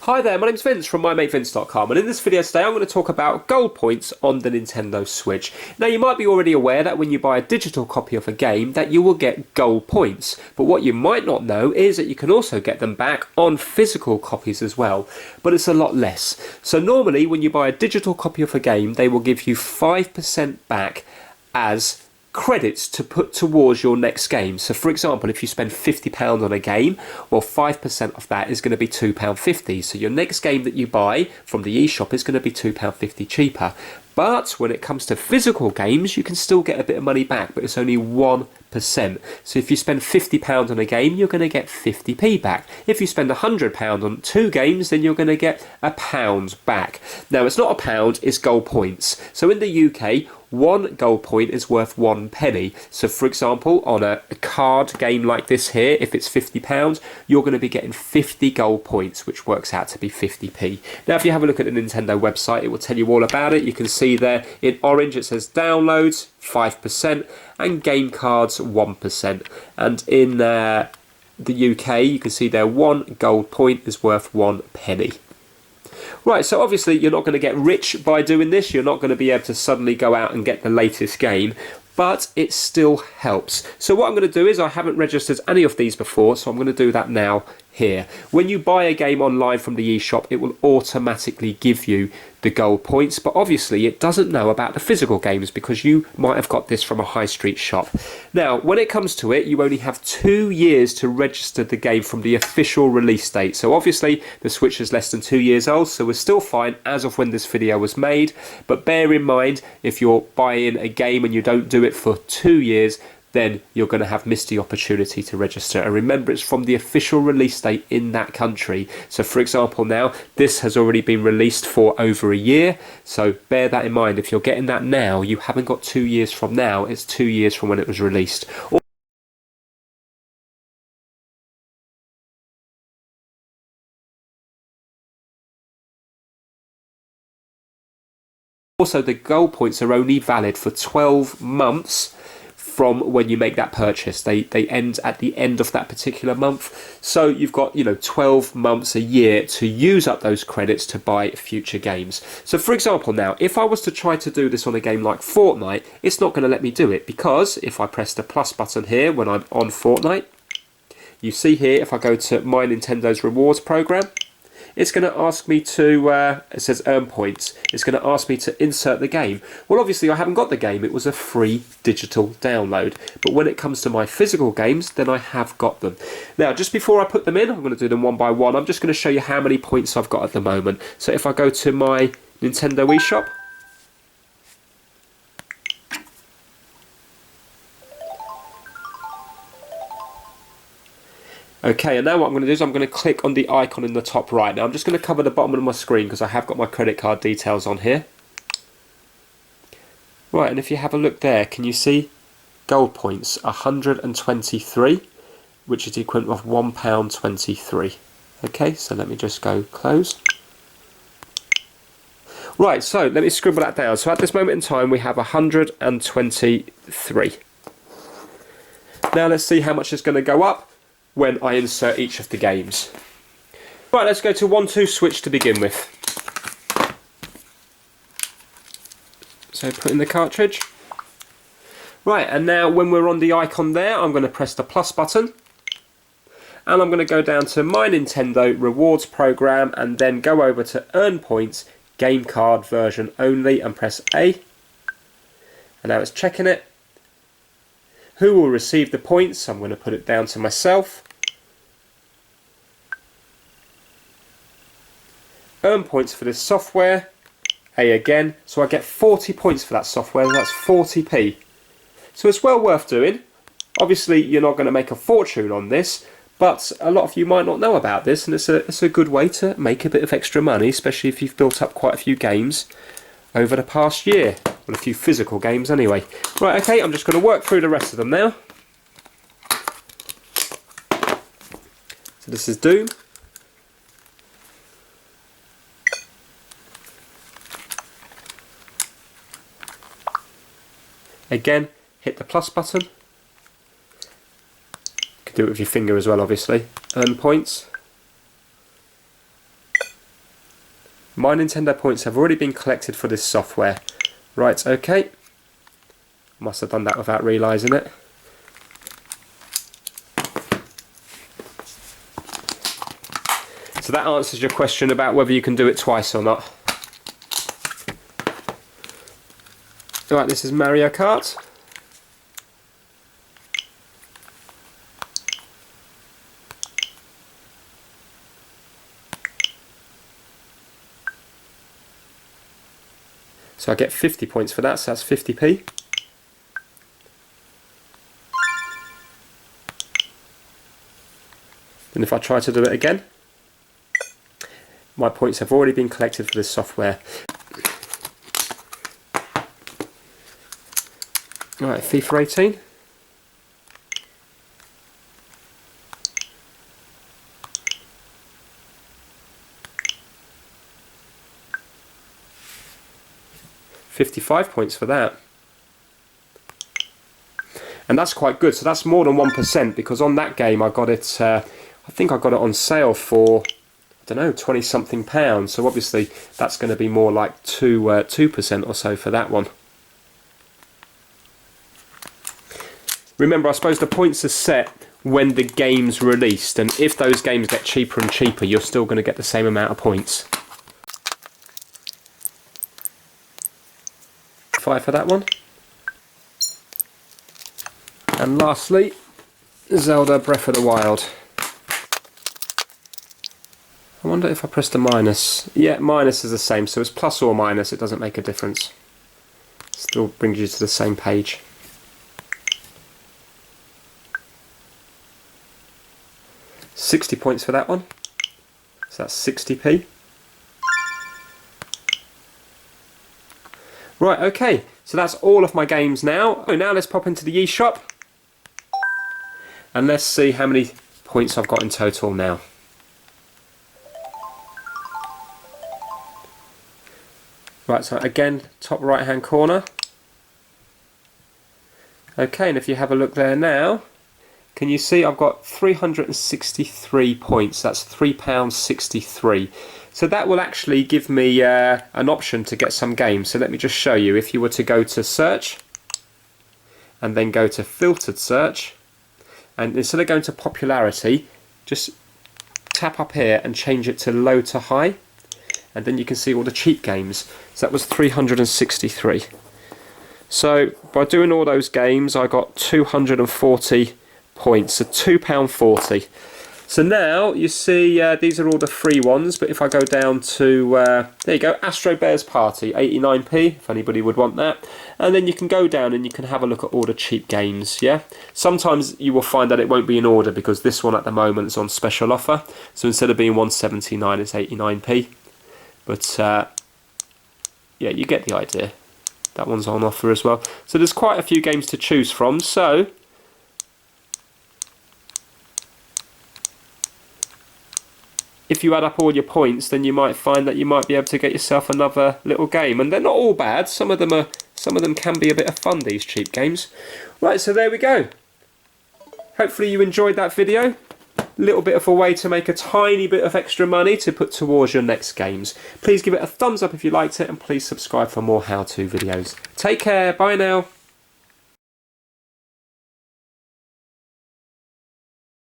Hi there, my name's Vince from mymatevince.com, and in this video today I'm going to talk about gold points on the Nintendo Switch. Now, you might be already aware that when you buy a digital copy of a game that you will get gold points, but what you might not know is that you can also get them back on physical copies as well, but it's a lot less. So normally when you buy a digital copy of a game, they will give you 5% back as credits to put towards your next game. So for example, if you spend £50 on a game, well, 5% of that is going to be £2.50. So your next game that you buy from the eShop is going to be £2.50 cheaper. But when it comes to physical games, you can still get a bit of money back, but it's only 1%. So if you spend £50 on a game, you're going to get 50p back. If you spend £100 on 2 games, then you're going to get £1 back. Now, it's not a pound, it's gold points. So in the UK, 1 gold point is worth 1 penny. So for example, on a card game like this here, if it's £50, you're going to be getting 50 gold points, which works out to be 50p. Now, if you have a look at the Nintendo website, it will tell you all about it. You can see there in orange it says downloads 5% and game cards 1%. And in the UK, you can see there 1 gold point is worth 1 penny. Right, so obviously you're not going to get rich by doing this. You're not going to be able to suddenly go out and get the latest game, but it still helps. So what I'm going to do is, I haven't registered any of these before, so I'm going to do that now here. When you buy a game online from the eShop, it will automatically give you the gold points, but obviously it doesn't know about the physical games because you might have got this from a high street shop. Now, when it comes to it, you only have 2 years to register the game from the official release date. So obviously the Switch is less than 2 years old, so we're still fine as of when this video was made. But bear in mind, if you're buying a game and you don't do it for 2 years, then you're going to have missed the opportunity to register. And remember, it's from the official release date in that country. So for example, now this has already been released for over a year, so bear that in mind. If you're getting that now, you haven't got 2 years from now, it's 2 years from when it was released. Also, the gold points are only valid for 12 months from when you make that purchase. They end at the end of that particular month. So you've got, 12 months a year to use up those credits to buy future games. So for example, now, if I was to try to do this on a game like Fortnite, it's not going to let me do it, because if I press the plus button here when I'm on Fortnite, you see here, if I go to my Nintendo's rewards program, it's going to ask me to, it says earn points, it's going to ask me to insert the game. Well, obviously I haven't got the game, it was a free digital download. But when it comes to my physical games, then I have got them. Now, just before I put them in, I'm going to do them one by one. I'm just going to show you how many points I've got at the moment. So if I go to my Nintendo eShop, okay, and now what I'm going to do is I'm going to click on the icon in the top right. Now I'm just going to cover the bottom of my screen because I have got my credit card details on here. Right, and if you have a look there, can you see gold points? 123, which is the equivalent of £1.23. Okay, so let me just go close. Right, so let me scribble that down. So at this moment in time we have 123. Now let's see how much is going to go up when I insert each of the games. Right, let's go to 1-2 Switch to begin with. So put in the cartridge. Right, and now when we're on the icon there, I'm going to press the plus button. And I'm going to go down to my Nintendo rewards program and then go over to earn points, game card version only, and press A. And now it's checking it. Who will receive the points? I'm going to put it down to myself. Earn points for this software, A again, so I get 40 points for that software, that's 40p. So it's well worth doing. Obviously you're not going to make a fortune on this, but a lot of you might not know about this, and it's a good way to make a bit of extra money, especially if you've built up quite a few games over the past year. Well, a few physical games anyway. Right, okay, I'm just going to work through the rest of them now. So this is Doom. Again, hit the plus button. You can do it with your finger as well, obviously. Earn points. My Nintendo points have already been collected for this software. Right, okay. Must have done that without realising it. So that answers your question about whether you can do it twice or not. Right, this is Mario Kart. So I get 50 points for that, so that's 50p. Then if I try to do it again, my points have already been collected for this software. Right, FIFA 18. £55 points for that. And that's quite good, so that's more than 1%, because on that game I got it, I think I got it on sale for, I don't know, 20 something pounds, so obviously that's going to be more like 2% or so for that one. Remember, I suppose the points are set when the game's released, and if those games get cheaper and cheaper, you're still going to get the same amount of points. 5 for that one. And lastly, Zelda Breath of the Wild. I wonder if I press the minus. Yeah, minus is the same, so it's plus or minus, it doesn't make a difference. Still brings you to the same page. £60 points for that one. So that's 60p. Right, okay, so that's all of my games now. So now let's pop into the eShop and let's see how many points I've got in total now. Right, so again, top right hand corner. Okay, and if you have a look there now, can you see I've got 363 points, that's £3.63. So that will actually give me an option to get some games. So let me just show you. If you were to go to search and then go to filtered search, and instead of going to popularity, just tap up here and change it to low to high, and then you can see all the cheap games. So that was 363. So by doing all those games I got 240 points, so £2.40. So now you see these are all the free ones, but if I go down to, there you go, Astro Bears Party, 89p, if anybody would want that. And then you can go down and you can have a look at all the cheap games, yeah? Sometimes you will find that it won't be in order because this one at the moment is on special offer. So instead of being 179, it's 89p. But, yeah, you get the idea. That one's on offer as well. So there's quite a few games to choose from, so if you add up all your points, then you might find that you might be able to get yourself another little game. And they're not all bad. Some of them can be a bit of fun, these cheap games. Right, so there we go. Hopefully you enjoyed that video. A little bit of a way to make a tiny bit of extra money to put towards your next games. Please give it a thumbs up if you liked it, and please subscribe for more how-to videos. Take care, bye now.